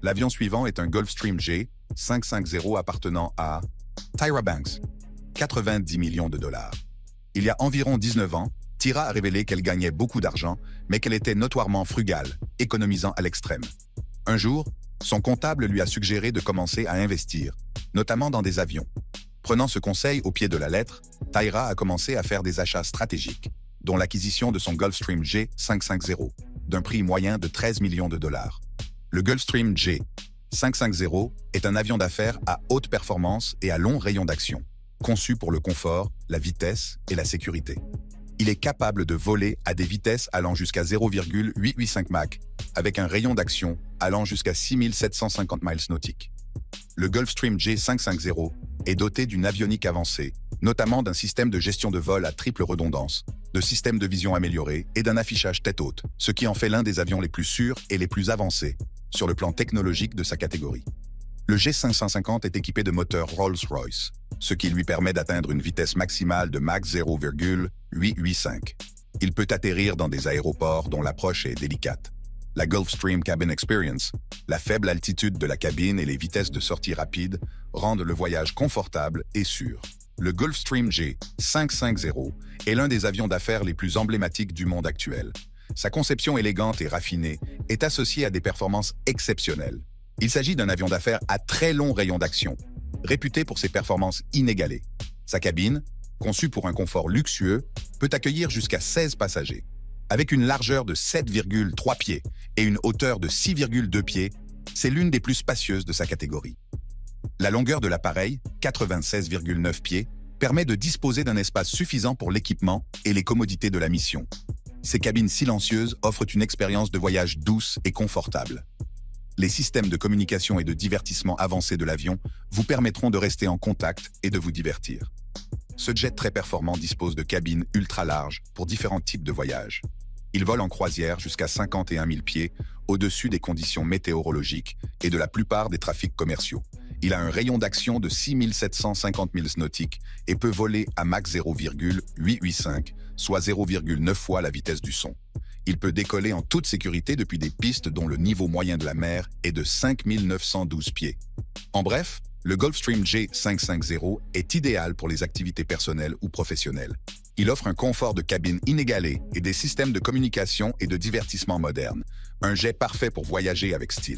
L'avion suivant est un Gulfstream G550 appartenant à Tyra Banks, 90 millions de dollars. Il y a environ 19 ans, Tyra a révélé qu'elle gagnait beaucoup d'argent, mais qu'elle était notoirement frugale, économisant à l'extrême. Un jour, son comptable lui a suggéré de commencer à investir, notamment dans des avions. Prenant ce conseil au pied de la lettre, Tyra a commencé à faire des achats stratégiques, dont l'acquisition de son Gulfstream G550, d'un prix moyen de 13 millions de dollars. Le Gulfstream G550 est un avion d'affaires à haute performance et à long rayon d'action, conçu pour le confort, la vitesse et la sécurité. Il est capable de voler à des vitesses allant jusqu'à 0,885 Mach, avec un rayon d'action allant jusqu'à 6750 miles nautiques. Le Gulfstream G550 est doté d'une avionique avancée, notamment d'un système de gestion de vol à triple redondance, de systèmes de vision améliorés et d'un affichage tête haute, ce qui en fait l'un des avions les plus sûrs et les plus avancés sur le plan technologique de sa catégorie. Le G550 est équipé de moteurs Rolls-Royce, ce qui lui permet d'atteindre une vitesse maximale de Mach 0,885. Il peut atterrir dans des aéroports dont l'approche est délicate. La Gulfstream Cabin Experience, la faible altitude de la cabine et les vitesses de sortie rapides rendent le voyage confortable et sûr. Le Gulfstream G550 est l'un des avions d'affaires les plus emblématiques du monde actuel. Sa conception élégante et raffinée est associée à des performances exceptionnelles. Il s'agit d'un avion d'affaires à très long rayon d'action, réputé pour ses performances inégalées. Sa cabine, conçue pour un confort luxueux, peut accueillir jusqu'à 16 passagers. Avec une largeur de 7,3 pieds et une hauteur de 6,2 pieds, c'est l'une des plus spacieuses de sa catégorie. La longueur de l'appareil, 96,9 pieds, permet de disposer d'un espace suffisant pour l'équipement et les commodités de la mission. Ces cabines silencieuses offrent une expérience de voyage douce et confortable. Les systèmes de communication et de divertissement avancés de l'avion vous permettront de rester en contact et de vous divertir. Ce jet très performant dispose de cabines ultra larges pour différents types de voyages. Il vole en croisière jusqu'à 51 000 pieds, au-dessus des conditions météorologiques et de la plupart des trafics commerciaux. Il a un rayon d'action de 6750 miles nautiques et peut voler à Mach 0,885, soit 0,9 fois la vitesse du son. Il peut décoller en toute sécurité depuis des pistes dont le niveau moyen de la mer est de 5912 pieds. En bref, le Gulfstream G550 est idéal pour les activités personnelles ou professionnelles. Il offre un confort de cabine inégalé et des systèmes de communication et de divertissement modernes. Un jet parfait pour voyager avec style.